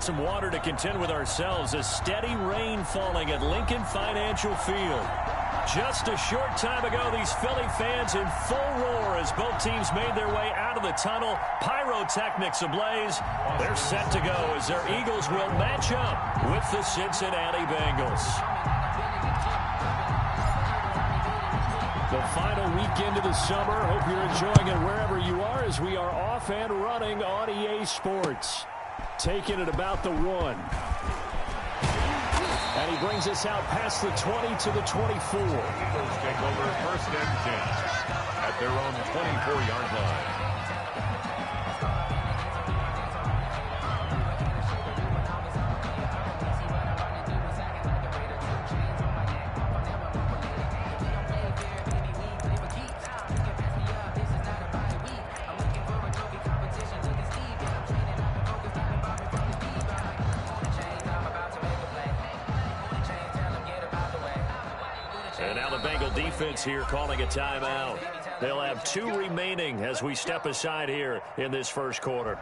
Some water to contend with ourselves. A steady rain falling at Lincoln Financial Field. Just a short time ago, these Philly fans in full roar as both teams made their way out of the tunnel. Pyrotechnics ablaze. They're set to go as their Eagles will match up with the Cincinnati Bengals. The final weekend of the summer. Hope you're enjoying it wherever you are as we are off and running on EA Sports. Taking it about the 1. And he brings us out past the 20 to the 24. Eagles take over 1st and 10 at their own 24-yard line. And now the Bengal defense here calling a timeout. They'll have 2 remaining as we step aside here in this first quarter.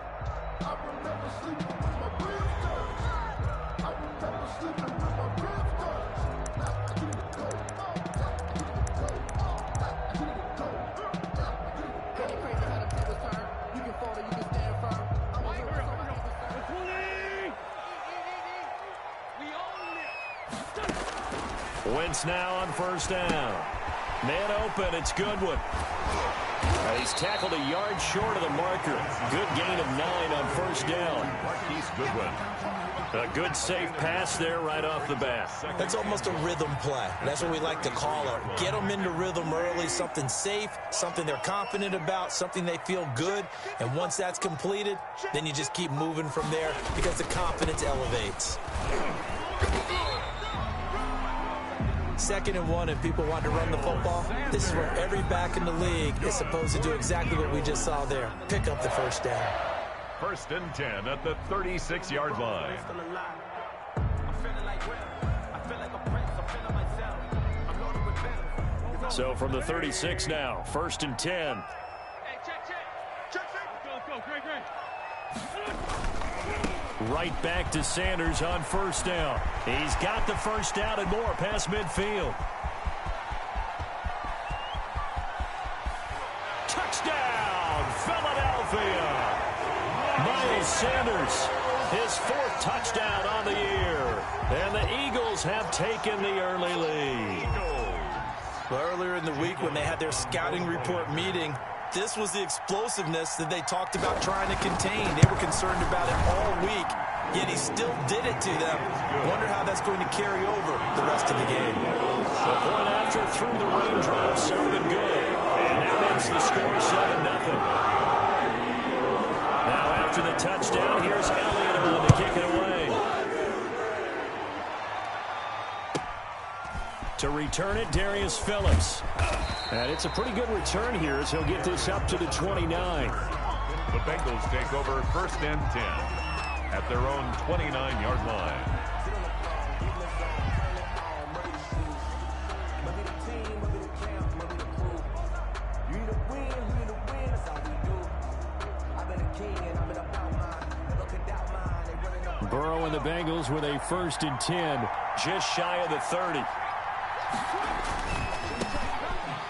Wentz now on 1st down. Man open, it's Goodwin. He's tackled a yard short of the marker. Good gain of 9 on 1st down. Marquise Goodwin. A good safe pass there right off the bat. That's almost a rhythm play. That's what we like to call it. Get them into rhythm early, something safe, something they're confident about, something they feel good. And once that's completed, then you just keep moving from there because the confidence elevates. 2nd and 1 and people want to run the football. This is where every back in the league is supposed to do exactly what we just saw there. Pick up the 1st down. 1st and 10 at the 36-yard line. So from the 36 now, 1st and 10. Right back to Sanders on 1st down. He's got the 1st down and more past midfield. Touchdown, Philadelphia. Miles Sanders, his 4th touchdown on the year. And the Eagles have taken the early lead. Well, earlier in the week when they had their scouting report meeting, this was the explosiveness that they talked about trying to contain. They were concerned about it all week, yet he still did it to them. Wonder how that's going to carry over the rest of the game. The point after through the raindrops sounded good. And that makes the score 7-0. Now after the touchdown, here's Elliott on to kick it away. To return it, Darius Phillips. And it's a pretty good return here as he'll get this up to the 29. The Bengals take over 1st and 10 at their own 29-yard line. Burrow and the Bengals with a 1st and 10, just shy of the 30.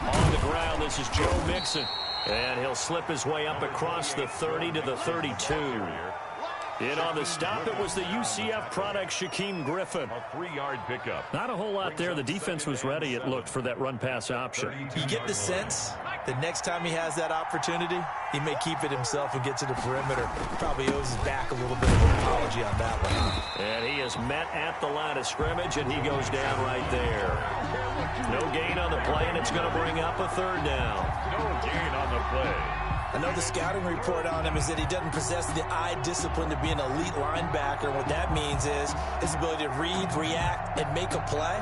On the ground, this is Joe Mixon. And he'll slip his way up across the 30 to the 32. In on the stop, it was the UCF product, Shaquem Griffin. A 3-yard pickup. Not a whole lot there. The defense was ready, it looked, for that run-pass option. You get the sense that next time he has that opportunity, he may keep it himself and get to the perimeter. Probably owes his back a little bit of an apology on that one. And he is met at the line of scrimmage, and he goes down right there. No gain on the play, and it's going to bring up a 3rd down. No gain on the play. I know the scouting report on him is that he doesn't possess the eye discipline to be an elite linebacker. What that means is his ability to read, react, and make a play.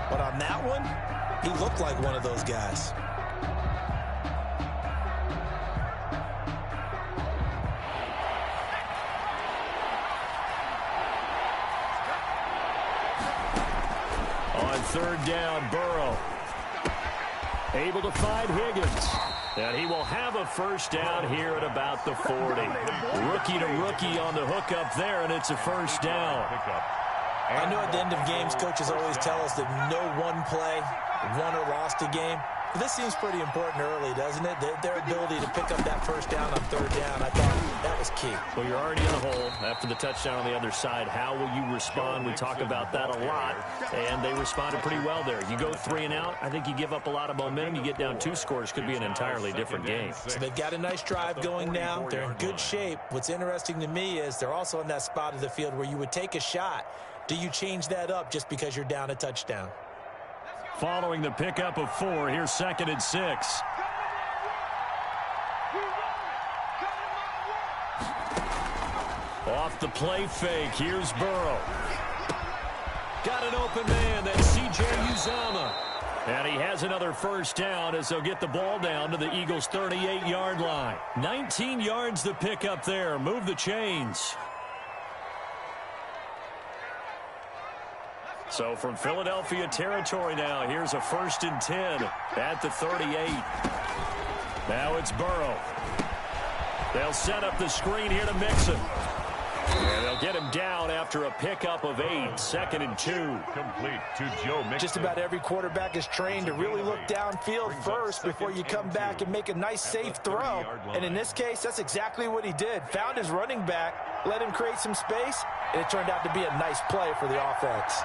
But on that one, he looked like one of those guys. On 3rd down, Burrow able to find Higgins. And he will have a first down here at about the 40. Rookie to rookie on the hook up there, and it's a first down. I know at the end of games, coaches always tell us that no one play won or lost a game. But this seems pretty important early, doesn't it? Their ability to pick up that first down on third down, I thought that was key. Well, you're already in the hole after the touchdown on the other side. How will you respond? We talk about that a lot, and they responded pretty well there. You go 3 and out, I think you give up a lot of momentum. You get down 2 scores, could be an entirely different game. So they've got a nice drive going now. They're in good shape. What's interesting to me is they're also in that spot of the field where you would take a shot. Do you change that up just because you're down a touchdown? Following the pickup of 4, here's 2nd and 6. Off the play fake, here's Burrow. Got an open man, that's C.J. Uzomah. And he has another first down as they'll get the ball down to the Eagles' 38-yard line. 19 yards the pickup there. Move the chains. So from Philadelphia territory now, here's a 1st and 10 at the 38. Now it's Burrow. They'll set up the screen here to Mixon. And they'll get him down after a pickup of 8, 2nd and 2. Complete to Joe Mixon. Just about every quarterback is trained to really look downfield first before you come back and make a nice, safe throw. And in this case, that's exactly what he did. Found his running back, let him create some space, and it turned out to be a nice play for the offense.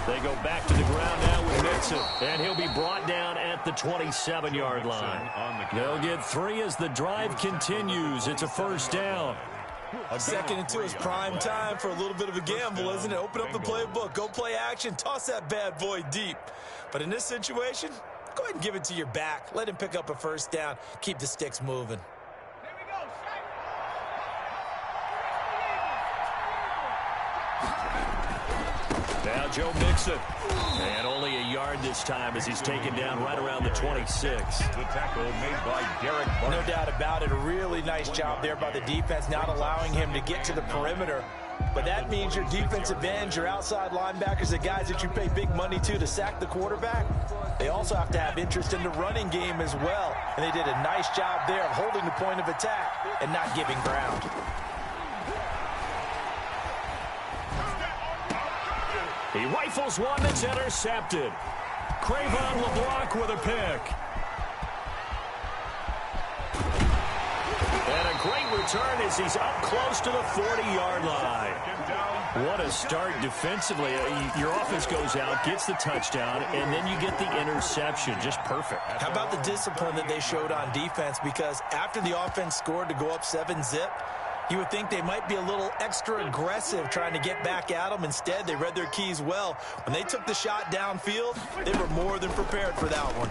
They go back to the ground now with Mixon, and he'll be brought down at the 27-yard line. They'll get 3 as the drive continues. It's a first down. 2nd and 2 is prime time for a little bit of a gamble, isn't it? Open up the playbook, go play action, toss that bad boy deep. But in this situation, go ahead and give it to your back. Let him pick up a first down. Keep the sticks moving. Now Joe Mixon. And only a yard this time as he's taken down right around the 26. The tackle made by Derek Barr. No doubt about it. A really nice job there by the defense, not allowing him to get to the perimeter. But that means your defensive ends, your outside linebackers, the guys that you pay big money to sack the quarterback, they also have to have interest in the running game as well. And they did a nice job there of holding the point of attack and not giving ground. He rifles one that's intercepted. Crayvon LeBlanc with a pick. And a great return as he's up close to the 40-yard line. What a start defensively. Your offense goes out, gets the touchdown, and then you get the interception. Just perfect. How about the discipline that they showed on defense? Because after the offense scored to go up 7-zip, you would think they might be a little extra aggressive trying to get back at them. Instead, they read their keys well. When they took the shot downfield, they were more than prepared for that one.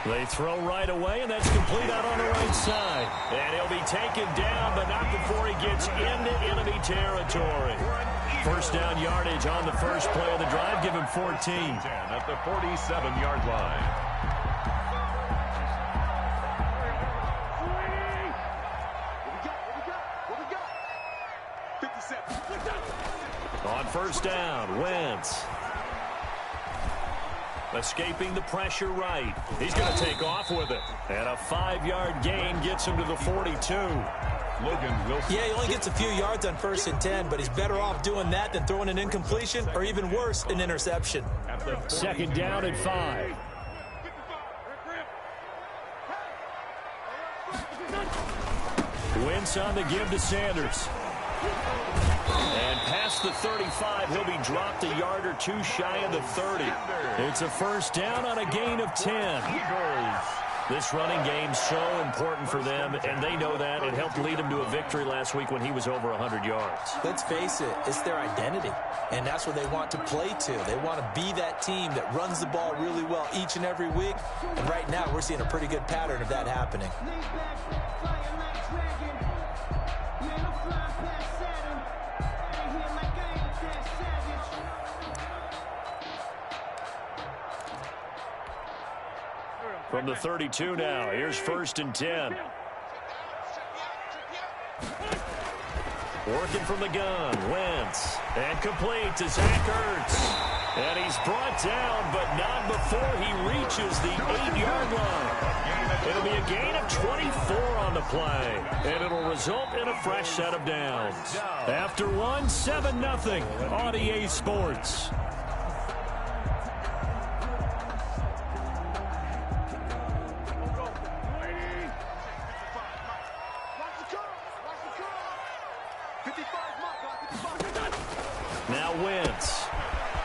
They throw right away, and that's complete out on the right side. And he'll be taken down, but not before he gets into enemy territory. First down yardage on the first play of the drive. Give him 14. At the 47-yard line. On first down, Wentz. Escaping the pressure right. He's going to take off with it. And a 5-yard gain gets him to the 42. Logan Wilson. Yeah, he only gets a few yards on 1st and 10, but he's better off doing that than throwing an incompletion or even worse, an interception. 2nd down and 5. Wentz on the give to Sanders. And past the 35, he'll be dropped a yard or 2 shy of the 30. It's a first down on a gain of 10. This running game's so important for them, and they know that. It helped lead them to a victory last week when he was over 100 yards. Let's face it, it's their identity, and that's what they want to play to. They want to be that team that runs the ball really well each and every week, and right now we're seeing a pretty good pattern of that happening. From the 32 now, here's 1st and 10. Working from the gun, Wentz. And complete to Zach Ertz. And he's brought down, but not before he reaches the 8-yard line. It'll be a gain of 24 on the play, and it'll result in a fresh set of downs. After one, 7-0 on EA Sports. Now Wentz.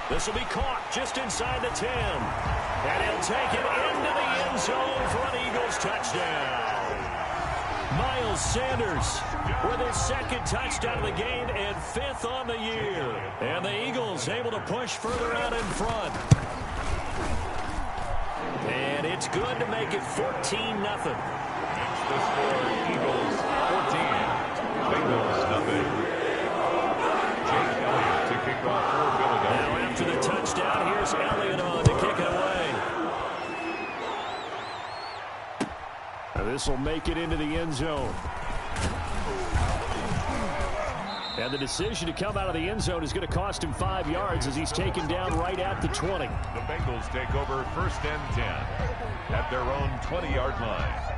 This will be caught just inside the 10. And he'll take it into the end zone for an Eagles touchdown. Miles Sanders with his second touchdown of the game and 5th on the year. And the Eagles able to push further out in front. And it's good to make it 14-0. It's the score, Eagles 14, Bengals nothing. To kick off for Philadelphia. Now after the touchdown, here's Elliott on to kick it away. Now this will make it into the end zone. And the decision to come out of the end zone is going to cost him 5 yards as he's taken down right at the 20. The Bengals take over 1st and 10 at their own 20-yard line.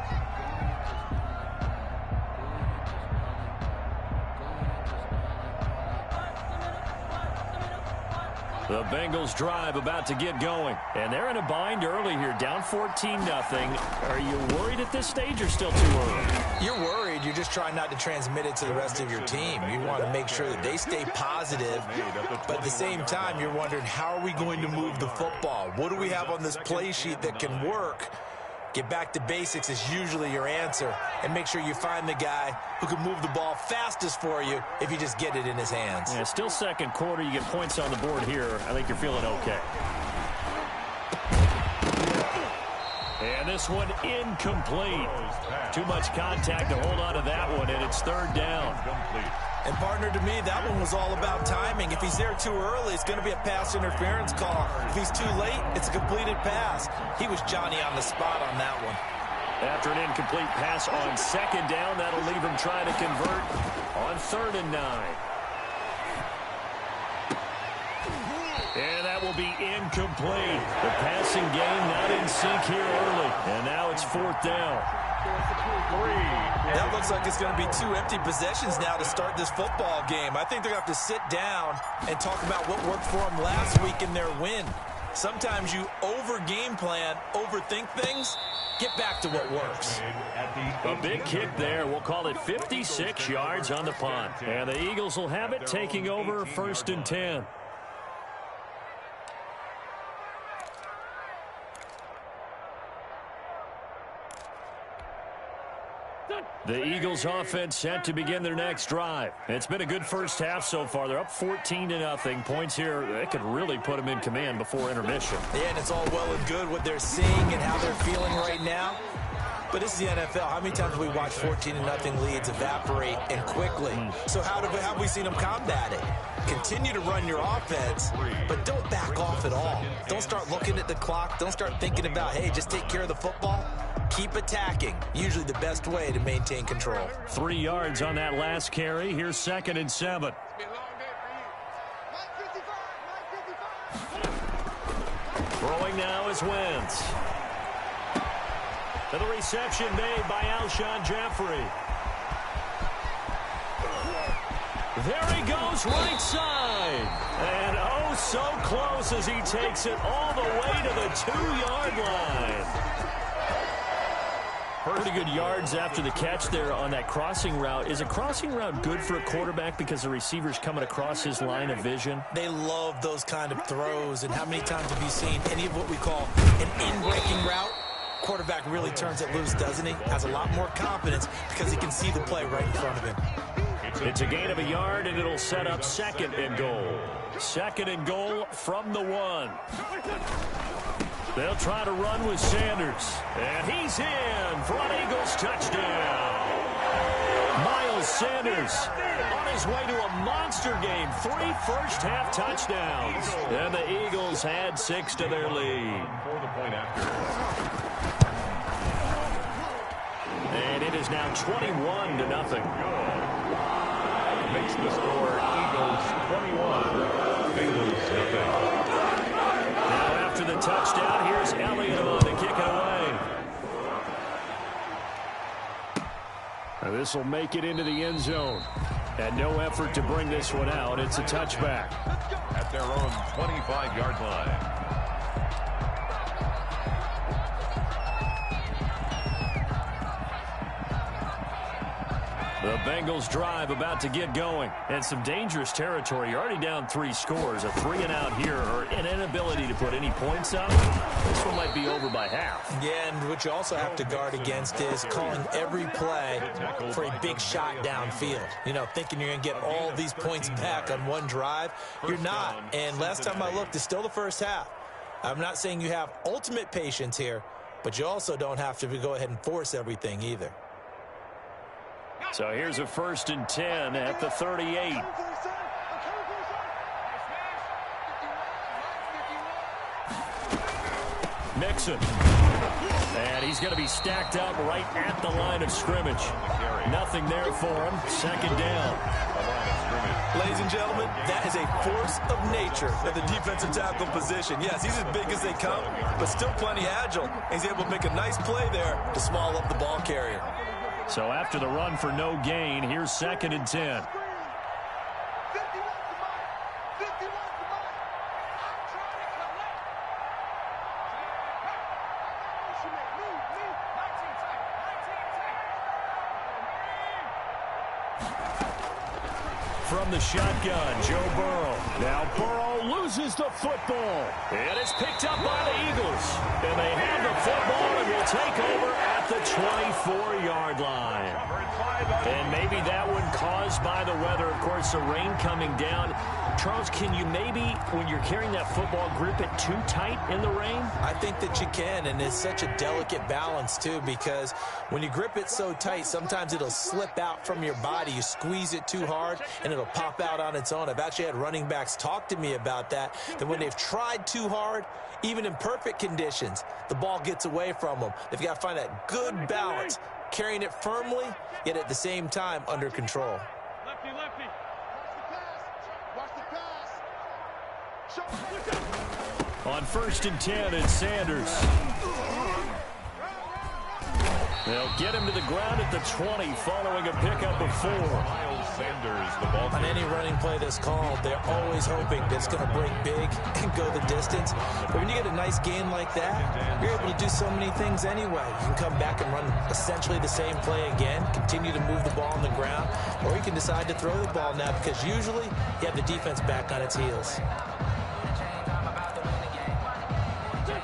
The Bengals drive about to get going. And they're in a bind early here, down 14-0. Are you worried at this stage or still too early? You're worried. You're just trying not to transmit it to the rest of your team. You want to make sure that they stay positive. But at the same time, you're wondering, how are we going to move the football? What do we have on this play sheet that can work? Get back to basics is usually your answer. And make sure you find the guy who can move the ball fastest for you if you just get it in his hands. Yeah, still second quarter. You get points on the board here. I think you're feeling okay. And this one incomplete. Too much contact to hold on to that one, and it's 3rd down. And, partner, to me, that one was all about timing. If he's there too early, it's going to be a pass interference call. If he's too late, it's a completed pass. He was Johnny on the spot on that one. After an incomplete pass on 2nd down, that'll leave him trying to convert on 3rd and 9. And that will be incomplete. The passing game not in sync here early. And now it's 4th down. That looks like it's going to be 2 empty possessions now to start this football game. I think they're going to have to sit down and talk about what worked for them last week in their win. Sometimes you over-game plan, overthink things. Get back to what works. A big kick there. We'll call it 56 yards on the punt. And the Eagles will have it, taking over 1st and 10. The Eagles offense set to begin their next drive. It's been a good first half so far. They're up 14-0. Points here, they could really put them in command before intermission. Yeah, and it's all well and good what they're seeing and how they're feeling right now. But this is the NFL. How many times have we watched 14-0 leads evaporate and quickly? So how have we seen them combat it? Continue to run your offense, but don't back off at all. Don't start looking at the clock. Don't start thinking about, hey, just take care of the football. Keep attacking. Usually the best way to maintain control. 3 yards on that last carry. Here's 2nd and 7. Throwing now is Wentz. To the reception made by Alshon Jeffrey. There he goes, right side. And oh, so close as he takes it all the way to the 2-yard line. Pretty good yards after the catch there on that crossing route. Is a crossing route good for a quarterback because the receiver's coming across his line of vision? They love those kind of throws. And how many times have you seen any of what we call an in-breaking route? Quarterback really turns it loose, doesn't he? Has a lot more confidence because he can see the play right in front of him. It's a gain of a yard, and it'll set up 2nd and goal. 2nd and goal from the 1. They'll try to run with Sanders. And he's in for an Eagles touchdown. Miles Sanders on his way to a monster game. 3 first-half touchdowns. And the Eagles had 6 to their lead. And it is now 21-0. Makes the score Eagles 21, Bengals nothing. the touchdown. Here's Elliott on to kick it away. This will make it into the end zone. And no effort to bring this one out. It's a touchback. At their own 25-yard line. The Bengals drive about to get going. And some dangerous territory. You're already down 3 scores. A 3-and-out here or an inability to put any points up. This one might be over by half. Yeah, and what you also have to guard against is calling every play for a big shot downfield. You know, thinking you're going to get all these points back on one drive. You're not. And last time I looked, it's still the first half. I'm not saying you have ultimate patience here, but you also don't have to go ahead and force everything either. So here's a 1st and 10 at the 38. Mixon. And he's going to be stacked up right at the line of scrimmage. Nothing there for him. 2nd down. Ladies and gentlemen, that is a force of nature at the defensive tackle position. Yes, he's as big as they come, but still plenty agile. He's able to make a nice play there to small up the ball carrier. So after the run for no gain, here's 2nd and 10. From the shotgun, Joe Burrow. Now Burrow loses the football. And it's picked up by the Eagles. And they have the football and will take over at the 24-yard line. And maybe that one caused by the weather. Of course, the rain coming down. Charles, can you maybe, when you're carrying that football, grip it too tight in the rain? I think that you can, and it's such a delicate balance, too, because when you grip it so tight, sometimes it'll slip out from your body. You squeeze it too hard, and it'll pop out on its own. I've actually had running backs talk to me about that when they've tried too hard, even in perfect conditions, the ball gets away from them. They've got to find that good balance, carrying it firmly, yet at the same time under control. Lefty, lefty. Watch the pass. Watch the pass. On 1st and 10, it's Sanders. They'll get him to the ground at the 20 following a pickup of 4. Miles Sanders, the ball. On any running play that's called, they're always hoping that it's going to break big and go the distance. But when you get a nice gain like that, you're able to do so many things anyway. You can come back and run essentially the same play again, continue to move the ball on the ground, or you can decide to throw the ball now because usually you have the defense back on its heels.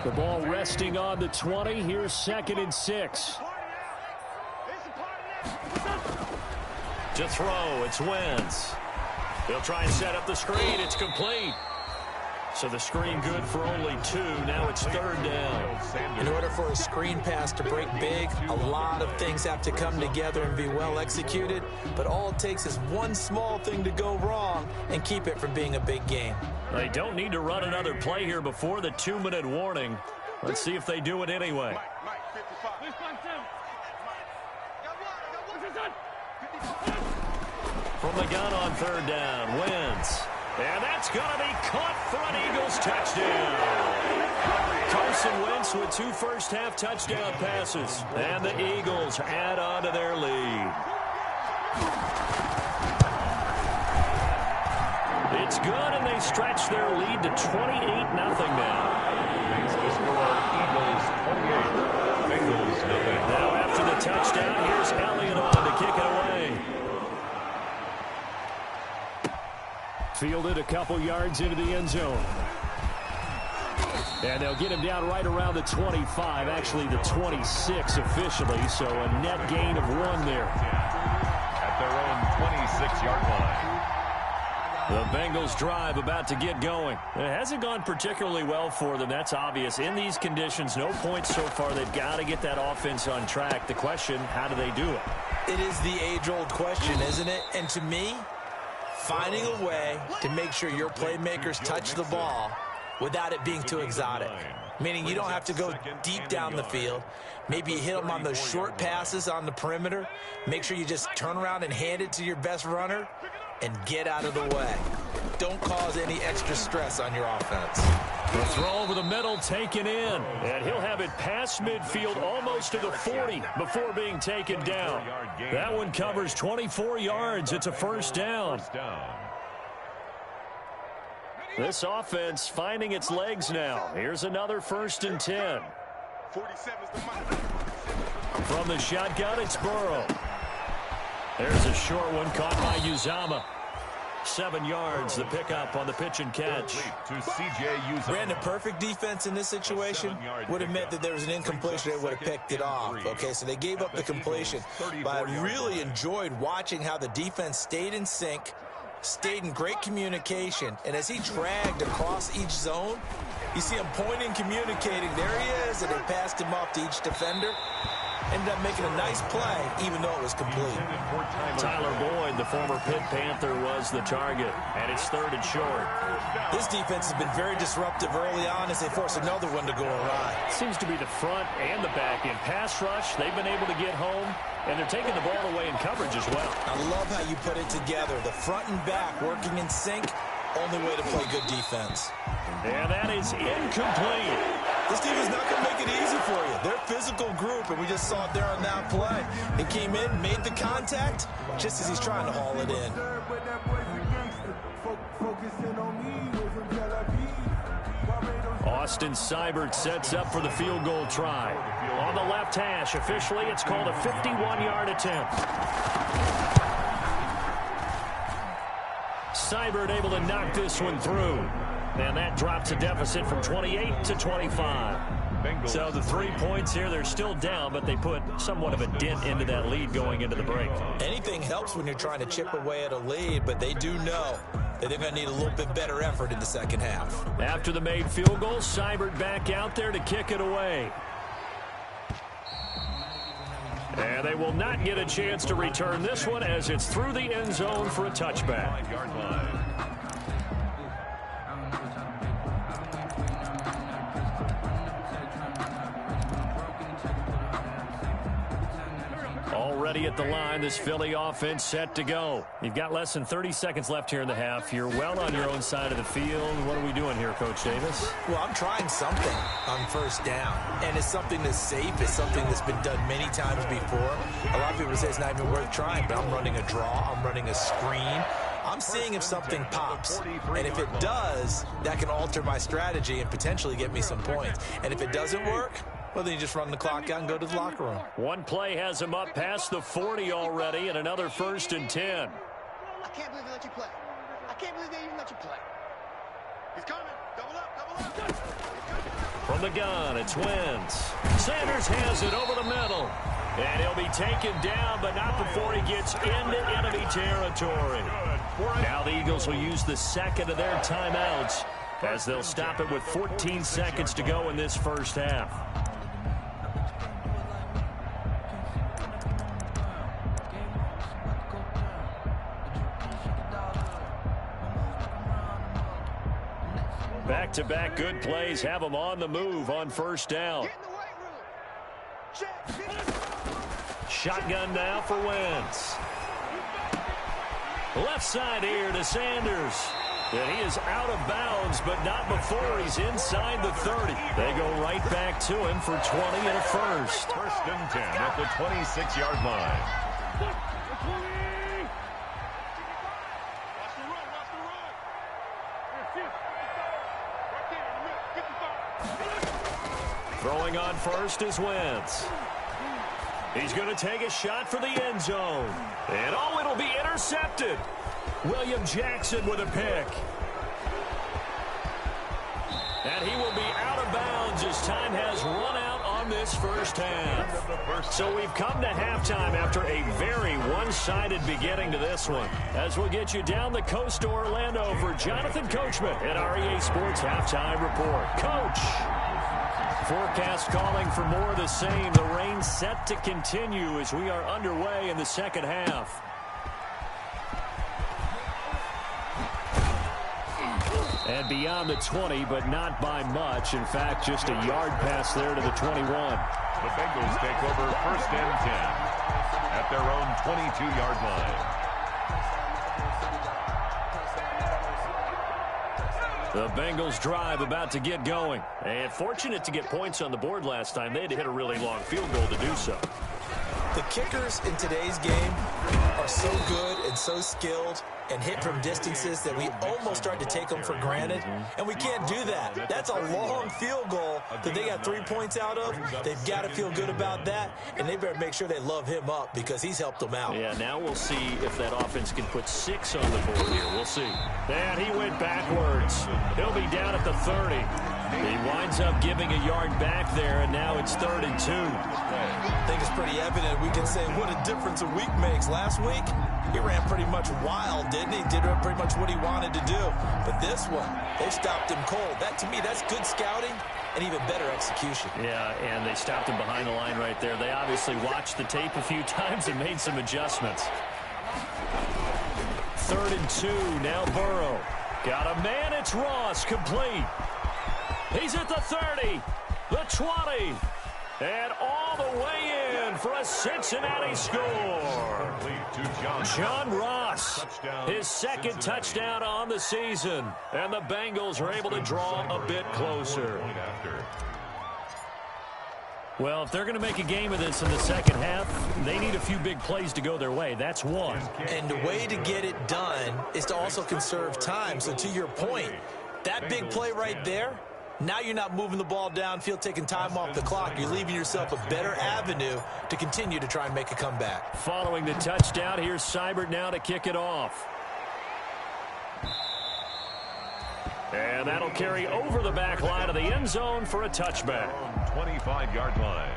The ball resting on the 20. Here's 2nd and 6. To throw, it's Wentz. They'll try and set up the screen. It's complete. So the screen good for only 2. Now it's 3rd down. In order for a screen pass to break big, a lot of things have to come together and be well executed. But all it takes is one small thing to go wrong and keep it from being a big game. They don't need to run another play here before the 2-minute warning. Let's see if they do it anyway. From the gun on 3rd down, Wentz. And that's going to be caught for an Eagles touchdown. Carson Wentz with 2 first-half touchdown passes. And the Eagles add on to their lead. It's good, and they stretch their lead to 28-0 now. Makes the score Eagles 28, Bengals nothing. Now after the touchdown, here's Elliott on to kick it away. Fielded a couple yards into the end zone. And they'll get him down right around the 25, actually the 26 officially, so a net gain of 1 there. At their own 26-yard line. The Bengals drive about to get going. It hasn't gone particularly well for them, that's obvious. In these conditions, no points so far. They've got to get that offense on track. The question, how do they do it? It is the age-old question, isn't it? And to me, finding a way to make sure your playmakers touch the ball without it being too exotic. Meaning you don't have to go deep down the field. Maybe you hit them on those short passes on the perimeter. Make sure you just turn around and hand it to your best runner and get out of the way. Don't cause any extra stress on your offense. The throw over the middle taken in. And he'll have it past midfield almost to the 40 before being taken down. That one covers 24 yards. It's a first down. This offense finding its legs now. Here's another 1st and 10. From the shotgun, it's Burrow. There's a short one caught by Uzama. 7 yards, the pickup on the pitch and catch. Brandon, perfect defense in this situation would have meant that there was an incompletion. They would have picked it off. Okay, so they gave up the completion. But I really enjoyed watching how the defense stayed in sync, stayed in great communication. And as he dragged across each zone, you see him pointing, communicating. There he is, and they passed him off to each defender. Ended up making a nice play, even though it was complete. Tyler Boyd, the former Pitt Panther, was the target, and it's 3rd and short. This defense has been very disruptive early on as they force another one to go awry. Seems to be the front and the back in pass rush. They've been able to get home, and they're taking the ball away in coverage as well. I love how you put it together. The front and back working in sync, only way to play good defense. And that is incomplete. This team is not going to make it easy for you. They're a physical group, and we just saw it there on that play. He came in, made the contact, just as he's trying to haul it in. Austin Seibert sets up for the field goal try. On the left hash, officially, it's called a 51-yard attempt. Seibert able to knock this one through. And that drops a deficit from 28 to 25. So the 3 points here, they're still down, but they put somewhat of a dent into that lead going into the break. Anything helps when you're trying to chip away at a lead, but they do know that they're going to need a little bit better effort in the second half. After the made field goal, Seibert back out there to kick it away. And they will not get a chance to return this one as it's through the end zone for a touchback. Already at the line, this Philly offense set to go. You've got less than 30 seconds left here in the half. You're well on your own side of the field. What are we doing here, Coach Davis? Well, I'm trying something on 1st down, and it's something that's safe. It's something that's been done many times before. A lot of people say it's not even worth trying, but I'm running a draw. I'm running a screen. I'm seeing if something pops, and if it does, that can alter my strategy and potentially get me some points. And if it doesn't work, well, then you just run the clock out and go to the locker room. One play has him up past the 40 already, and another 1st and 10. I can't believe they let you play. I can't believe they even let you play. He's coming. Double up, double up. From the gun, it's Wentz. Sanders has it over the middle. And he'll be taken down, but not before he gets into enemy territory. Now the Eagles will use the second of their timeouts as they'll stop it with 14 seconds to go in this first half. Back-to-back good plays have them on the move on 1st down. Shotgun now for Wentz. Left side here to Sanders. And he is out of bounds, but not before he's inside the 30. They go right back to him for 20 and a first. 1st and 10 at the 26-yard line. Throwing on first is Wentz. He's going to take a shot for the end zone. And it'll be intercepted. William Jackson with a pick. And he will be out of bounds as time has run out on this first half. So we've come to halftime after a very one-sided beginning to this one. As we'll get you down the coast to Orlando for Jonathan Coachman at our EA Sports Halftime Report. Coach. Forecast calling for more of the same. The rain set to continue as we are underway in the second half. And beyond the 20, but not by much. In fact, just a yard pass there to the 21. The Bengals take over 1st and 10 at their own 22-yard line. The Bengals drive about to get going. And fortunate to get points on the board last time. They had to hit a really long field goal to do so. The kickers in today's game are so good and so skilled and hit from distances that we almost start to take them for granted. And we can't do that. That's a long field goal that they got 3 points out of. They've got to feel good about that, and they better make sure they love him up because he's helped them out. Yeah, now we'll see if that offense can put 6 on the board here. We'll see. And he went backwards. He'll be down at the 30. He winds up giving a yard back there, and now it's 3rd and 2. I think it's pretty evident. We can say what a difference a week makes. Last week, he ran pretty much wild, didn't he? Did pretty much what he wanted to do. But this one, they stopped him cold. That, to me, that's good scouting and even better execution. Yeah, and they stopped him behind the line right there. They obviously watched the tape a few times and made some adjustments. 3rd and 2, now Burrow. Got a man, it's Ross, complete. He's at the 30, the 20, and all the way in for a Cincinnati score. John Ross, his 2nd touchdown on the season, and the Bengals are able to draw a bit closer. Well, if they're going to make a game of this in the second half, they need a few big plays to go their way. That's one. And the way to get it done is to also conserve time. So to your point, that big play right there, now you're not moving the ball downfield, taking time off the clock. You're leaving yourself a better avenue to continue to try and make a comeback. Following the touchdown, here's Seibert now to kick it off. And that'll carry over the back line of the end zone for a touchback. 25-yard line.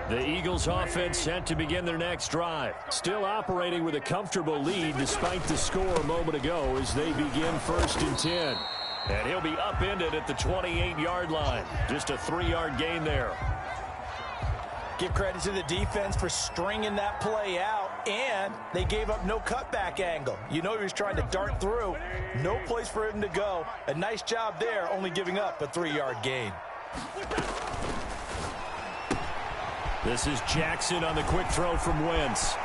The Eagles offense set to begin their next drive. Still operating with a comfortable lead despite the score a moment ago as they begin 1st and 10. And he'll be upended at the 28-yard line. Just a 3-yard gain there. Give credit to the defense for stringing that play out, and they gave up no cutback angle. You know he was trying to dart through. No place for him to go. A nice job there, only giving up a 3-yard gain. This is Jackson on the quick throw from Wentz.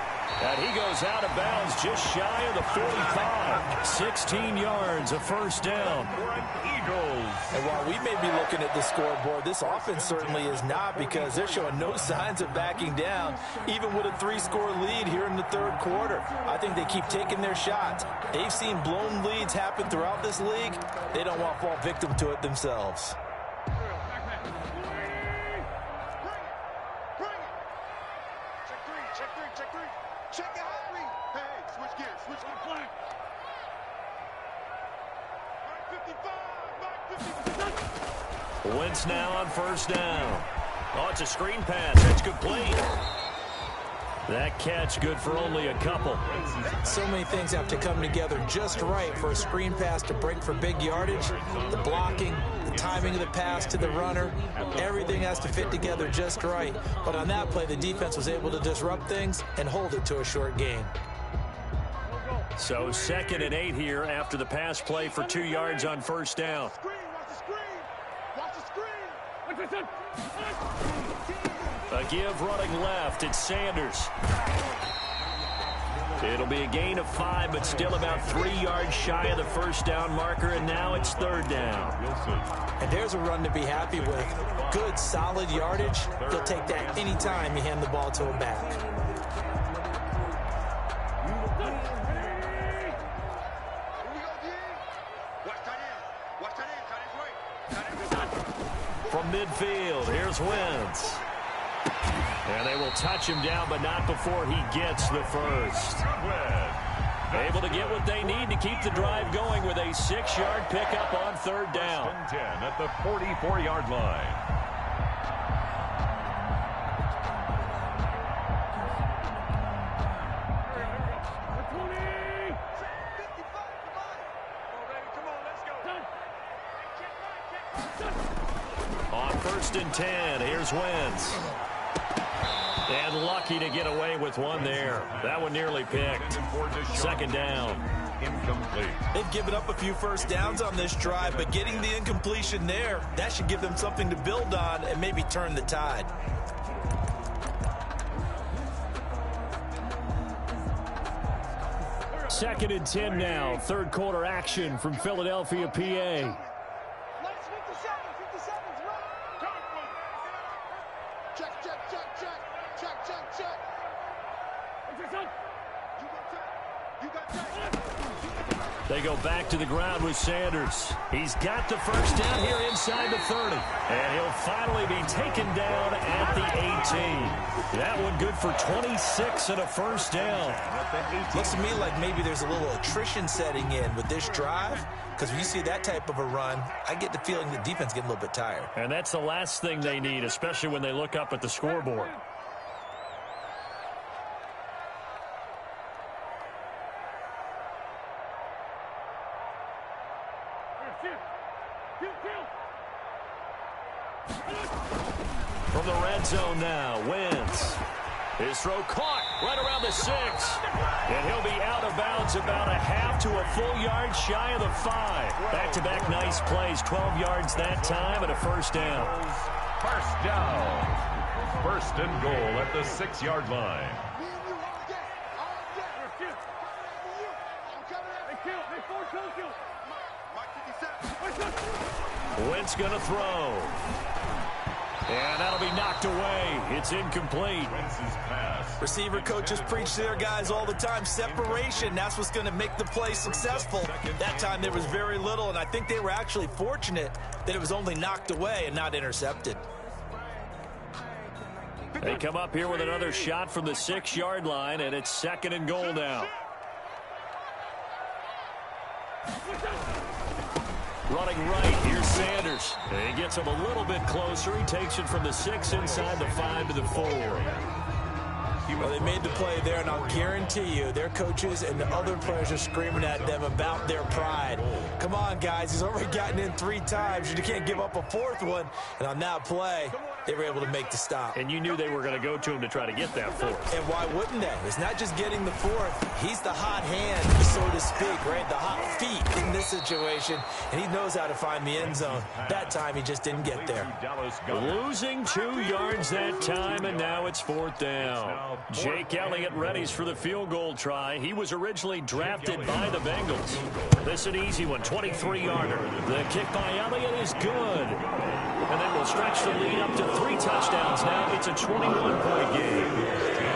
And he goes out of bounds just shy of the 45. 16 yards, a 1st down. And while we may be looking at the scoreboard, this offense certainly is not, because they're showing no signs of backing down, even with a 3-score lead here in the 3rd quarter. I think they keep taking their shots. They've seen blown leads happen throughout this league. They don't want to fall victim to it themselves. Wentz now on 1st down. Oh, it's a screen pass. That's complete. That catch good for only a couple. So many things have to come together just right for a screen pass to break for big yardage. The blocking, the timing of the pass to the runner, everything has to fit together just right. But on that play, the defense was able to disrupt things and hold it to a short gain. So 2nd and 8 here after the pass play for 2 yards on 1st down. A give running left. It's Sanders. It'll be a gain of 5, but still about 3 yards shy of the 1st down marker, and now it's 3rd down. And there's a run to be happy with. Good, solid yardage. He'll take that anytime you hand the ball to him back. From midfield, here's Wentz. And they will touch him down, but not before he gets the 1st. Able to get what they need to keep the drive going with a 6-yard pickup on 3rd down. 10 at the 44-yard line. On 1st and 10, here's Wentz. And lucky to get away with one there. That one nearly picked. 2nd down. Incomplete. They've given up a few 1st downs on this drive, but getting the incompletion there, that should give them something to build on and maybe turn the tide. 2nd and 10 now. Third quarter action from Philadelphia, PA. They go back to the ground with Sanders. He's got the first down here inside the 30. And he'll finally be taken down at the 18. That one good for 26 and a first down. Looks to me like maybe there's a little attrition setting in with this drive. Because when you see that type of a run, I get the feeling the defense getting a little bit tired. And that's the last thing they need, especially when they look up at the scoreboard. From the red zone now, Wentz. His throw caught right around the 6. And he'll be out of bounds about a half to a full yard shy of the 5. Back-to-back nice plays, 12 yards that time and a first down. First down. First and goal at the 6-yard line. Wentz going to throw. And that'll be knocked away. It's incomplete. Receiver coaches preach to their guys all the time. Separation, that's what's going to make the play successful. That time there was very little, and I think they were actually fortunate that it was only knocked away and not intercepted. They come up here with another shot from the 6-yard line, and it's 2nd and goal now. Running right, here's Sanders. And he gets him a little bit closer. He takes it from the 6 inside the 5 to the 4. Well, they made the play there, and I'll guarantee you their coaches and the other players are screaming at them about their pride. Come on, guys. He's already gotten in 3 times. You can't give up a 4th one. And on that play, they were able to make the stop. And you knew they were going to go to him to try to get that 4th. And why wouldn't they? It's not just getting the 4th. He's the hot hand, so to speak, right? The hot feet in this situation. And he knows how to find the end zone. That time, he just didn't get there. Losing 2 yards that time, and now it's 4th down. Jake Elliott readies for the field goal try. He was originally drafted by the Bengals. This is an easy one, 23-yarder. The kick by Elliott is good. And then we'll stretch the lead up to 3 touchdowns now. It's a 21-point game.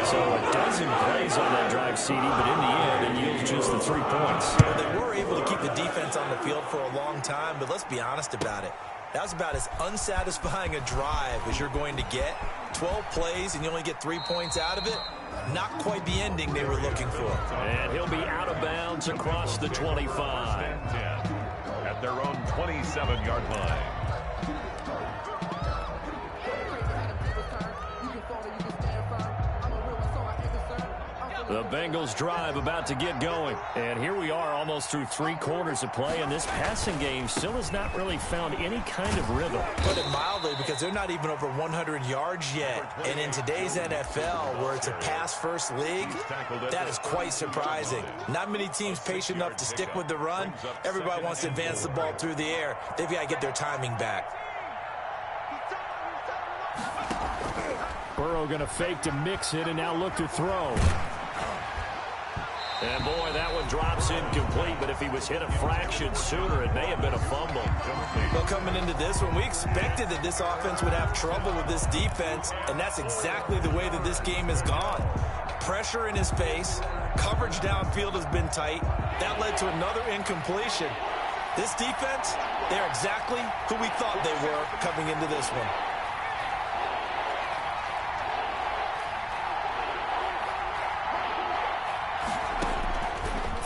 So a dozen plays on that drive, CD, but in the end, it yields just the 3 points. Well, they were able to keep the defense on the field for a long time, but let's be honest about it. That was about as unsatisfying a drive as you're going to get. 12 plays and you only get 3 points out of it. Not quite the ending they were looking for. And he'll be out of bounds across the 25. At their own 27-yard line. The Bengals drive about to get going. And here we are almost through 3 quarters of play, and this passing game still has not really found any kind of rhythm. Put it mildly, because they're not even over 100 yards yet. And in today's NFL, where it's a pass-first league, that is quite surprising. Not many teams patient enough to stick with the run. Everybody wants to advance the ball through the air. They've got to get their timing back. Burrow going to fake to mix it and now look to throw. And, boy, that one drops incomplete, but if he was hit a fraction sooner, it may have been a fumble. Well, coming into this one, we expected that this offense would have trouble with this defense, and that's exactly the way that this game has gone. Pressure in his face, coverage downfield has been tight. That led to another incompletion. This defense, they're exactly who we thought they were coming into this one.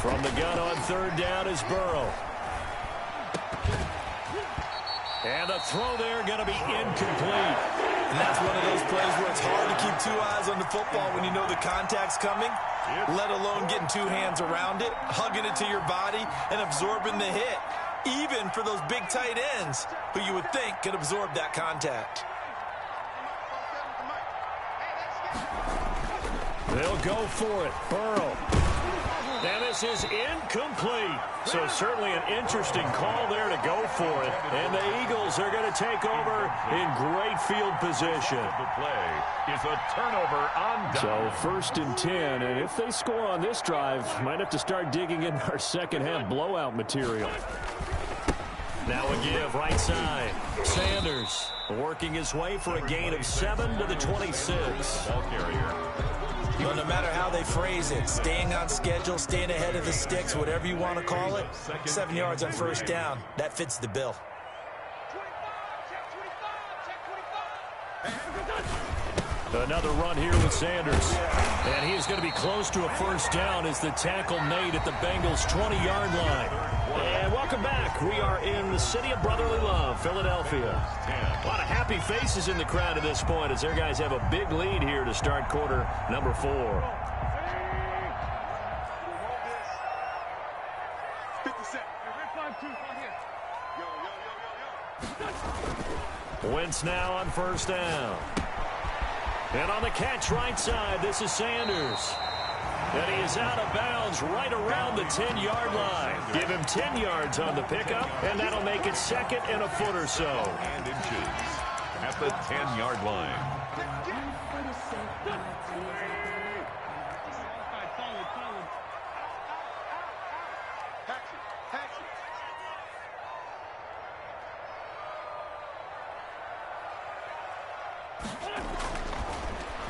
From the gun on 3rd down is Burrow. And the throw there going to be incomplete. And that's one of those plays where it's hard to keep 2 eyes on the football when you know the contact's coming, let alone getting 2 hands around it, hugging it to your body, and absorbing the hit, even for those big tight ends who you would think could absorb that contact. They'll go for it. Burrow. And this is incomplete. So certainly an interesting call there to go for it. And the Eagles are going to take over in great field position. The play is a turnover on down. So 1st and 10, and if they score on this drive, might have to start digging in our second half blowout material. Now a give right side. Sanders working his way for a gain of 7 to the 26. Ball carrier. Well, no matter how they phrase it, staying on schedule, staying ahead of the sticks, whatever you want to call it, 7 yards on 1st down, that fits the bill. Another run here with Sanders. And he is going to be close to a 1st down as the tackle made at the Bengals' 20-yard line. And welcome back. We are in the city of brotherly love, Philadelphia. A lot of happy faces in the crowd at this point as their guys have a big lead here to start quarter number 4. 50 Wentz now on 1st down. And on the catch right side, this is Sanders. And he is out of bounds right around the 10-yard line. Give him 10 yards on the pickup, and that'll make it 2nd and a foot or so. And inches at the 10-yard line.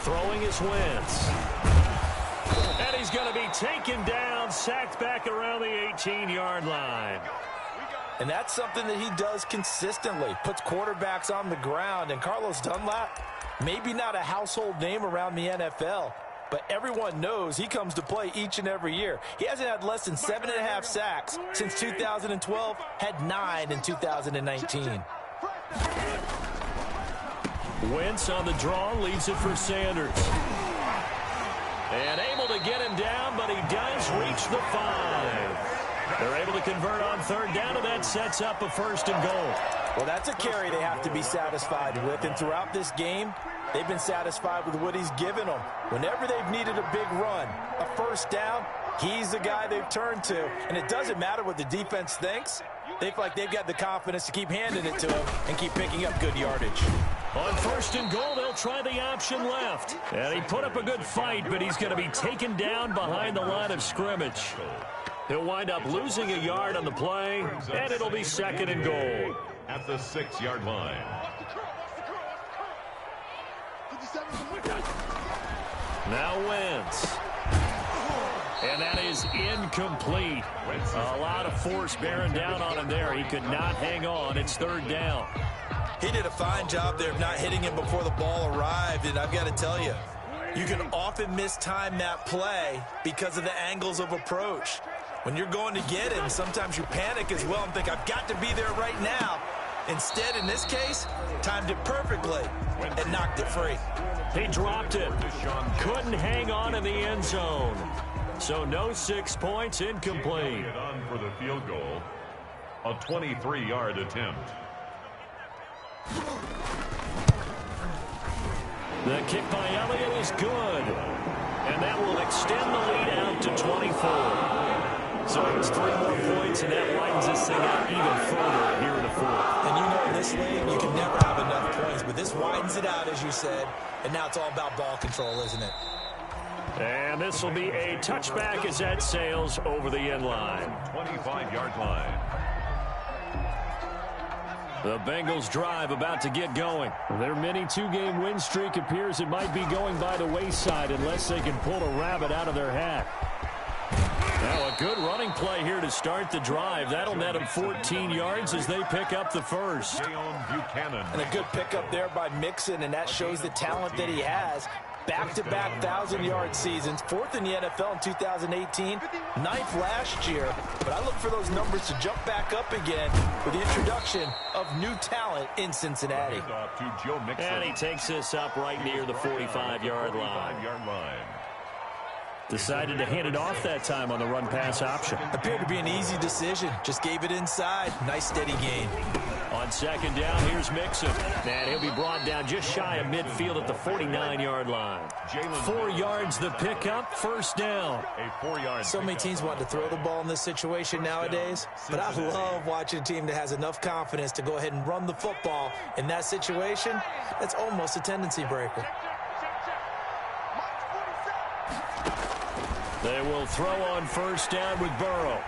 Throwing is Wentz. And he's going to be taken down, sacked back around the 18-yard line. And that's something that he does consistently, puts quarterbacks on the ground. And Carlos Dunlap, maybe not a household name around the NFL, but everyone knows he comes to play each and every year. He hasn't had less than 7.5 sacks since 2012, had 9 in 2019. Wentz on the draw, leaves it for Sanders. And able to get him down, but he does reach the 5. They're able to convert on 3rd down, and that sets up a 1st and goal. Well, that's a carry they have to be satisfied with, and throughout this game, they've been satisfied with what he's given them. Whenever they've needed a big run, a 1st down, he's the guy they've turned to. And it doesn't matter what the defense thinks. They feel like they've got the confidence to keep handing it to him and keep picking up good yardage. On 1st and goal, they'll try the option left. And he put up a good fight, but he's going to be taken down behind the line of scrimmage. He'll wind up losing a yard on the play, and it'll be 2nd and goal. At the 6-yard line. Now Wentz. And that is incomplete. A lot of force bearing down on him there. He could not hang on. It's 3rd down. He did a fine job there of not hitting him before the ball arrived, and I've got to tell you, you can often mistime that play because of the angles of approach. When you're going to get him, sometimes you panic as well and think, I've got to be there right now. Instead, in this case, timed it perfectly and knocked it free. He dropped it. Couldn't hang on in the end zone. So no 6 points, incomplete. On for the field goal. A 23-yard attempt. The kick by Elliott is good. And that will extend the lead out to 24. So it's 3 more points, and that widens this thing out even further here in the 4th. And you know, in this league, you can never have enough points, but this widens it out, as you said, and now it's all about ball control, isn't it? And this will be a touchback as that sails over the end line. 25-yard line. The Bengals drive about to get going. Their mini 2-game win streak appears it might be going by the wayside unless they can pull a rabbit out of their hat. Now a good running play here to start the drive. That'll net them 14 yards as they pick up the 1st. And a good pickup there by Mixon, and that shows the talent that he has. Back-to-back 1,000-yard seasons, 4th in the NFL in 2018, 9th last year. But I look for those numbers to jump back up again with the introduction of new talent in Cincinnati. And he takes this up right near the 45-yard line. Decided to hand it off that time on the run-pass option. Appeared to be an easy decision. Just gave it inside. Nice steady gain. On second down. Here's Mixon. And he'll be brought down just shy of midfield at the 49-yard line. 4 yards the pickup, first down. So many teams want to throw the ball in this situation nowadays, but I love watching a team that has enough confidence to go ahead and run the football. In that situation, that's almost a tendency breaker. They will throw on first down with Burrow.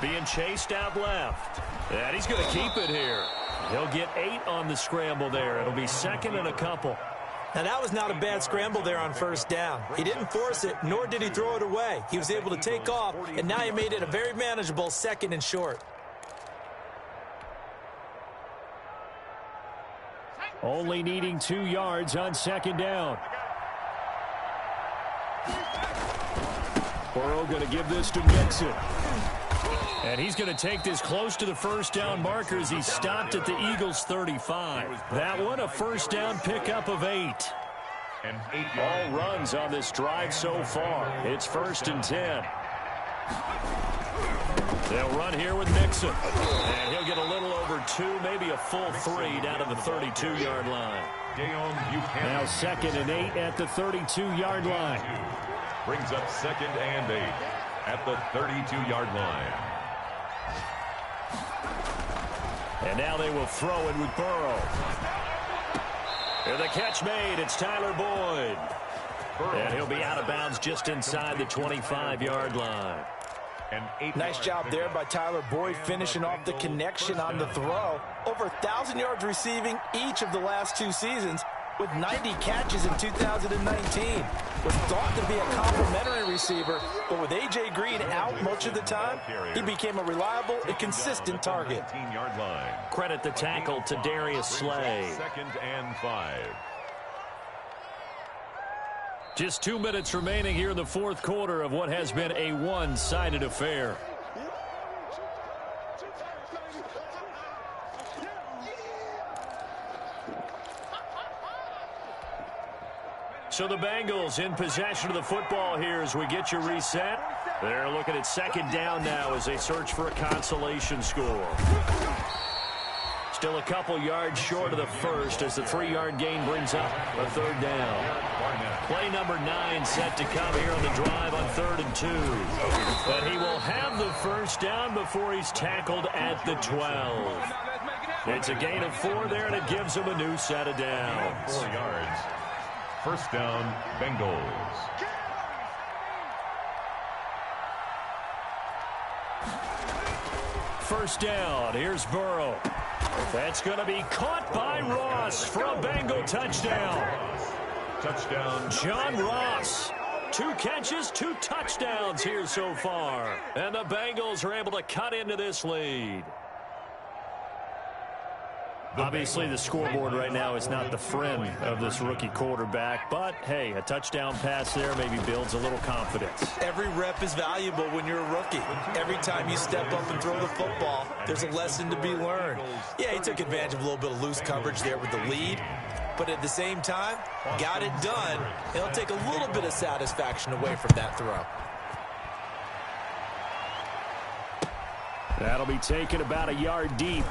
Being chased out left. And he's going to keep it here. He'll get 8 on the scramble there. It'll be second and a couple. Now, that was not a bad scramble there on first down. He didn't force it, nor did he throw it away. He was able to take off, and now he made it a very manageable second and short. Only needing 2 yards on second down. Burrow going to give this to Mixon. And he's going to take this close to the first down marker as he stopped at the Eagles' 35. That one, a first down pickup of 8. All runs on this drive so far. It's first and 10. They'll run here with Mixon. And he'll get a little over 2, maybe a full 3 down to the 32-yard line. Now second and 8 at the 32-yard line. Brings up second and 8 at the 32-yard line. And now they will throw it with Burrow. And the catch made. It's Tyler Boyd. And he'll be out of bounds just inside the 25-yard line. Nice job there by Tyler Boyd, finishing off the connection on the throw. Over 1,000 yards receiving each of the last 2 seasons, with 90 catches in 2019. Was thought to be a complimentary receiver, but with A.J. Green out much of the time, he became a reliable and consistent target. Credit the tackle to Darius Slay. Second and 5. Just 2 minutes remaining here in the fourth quarter of what has been a one-sided affair. So the Bengals in possession of the football here as we get you reset. They're looking at second down now as they search for a consolation score. Still a couple yards short of the first as the 3-yard gain brings up a third down. Play number 9 set to come here on the drive on 3rd and 2. But he will have the first down before he's tackled at the 12. It's a gain of 4 there, and it gives him a new set of downs. 4 yards. First down, Bengals. First down. Here's Burrow. That's going to be caught by Ross for a Bengal touchdown. Touchdown. John Ross. 2 catches, 2 touchdowns here so far. And the Bengals are able to cut into this lead. Obviously, the scoreboard right now is not the friend of this rookie quarterback. But, hey, a touchdown pass there maybe builds a little confidence. Every rep is valuable when you're a rookie. Every time you step up and throw the football, there's a lesson to be learned. Yeah, he took advantage of a little bit of loose coverage there with the lead. But at the same time, got it done. He'll take a little bit of satisfaction away from that throw. That'll be taken about a yard deep.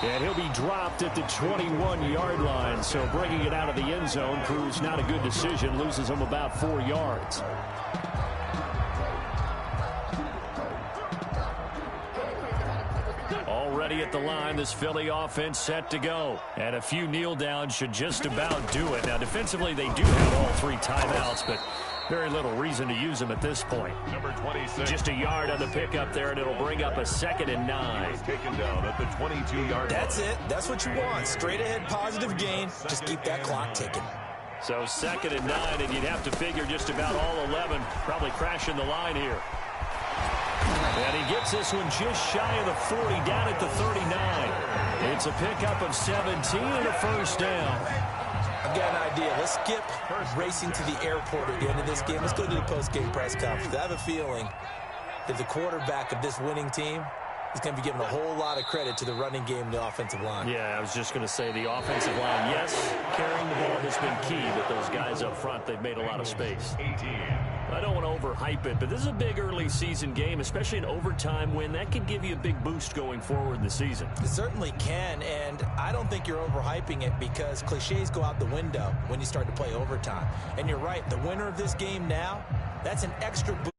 And he'll be dropped at the 21-yard line. So bringing it out of the end zone proves not a good decision. Loses him about 4 yards. Already at the line, this Philly offense set to go. And a few kneel downs should just about do it. Now, defensively, they do have all 3 timeouts, but very little reason to use them at this point. Number 26. Just a yard on the pickup there, and it'll bring up a 2nd and 9. Taken down at the 22-yard line. That's it. That's what you want. Straight ahead positive gain. Just keep that clock ticking. So 2nd and 9, and you'd have to figure just about all 11 probably crashing the line here. And he gets this one just shy of the 40, down at the 39. It's a pickup of 17 and a first down. I've got an idea. Let's skip racing to the airport at the end of this game. Let's go to the post-game press conference. I have a feeling that the quarterback of this winning team He's going to be giving a whole lot of credit to the running game and the offensive line. Yeah, I was just going to say the offensive line, yes, carrying the ball has been key, but those guys up front, they've made a lot of space. I don't want to overhype it, but this is a big early season game, especially an overtime win. That could give you a big boost going forward in the season. It certainly can, and I don't think you're overhyping it because cliches go out the window when you start to play overtime. And you're right, the winner of this game now, that's an extra boost.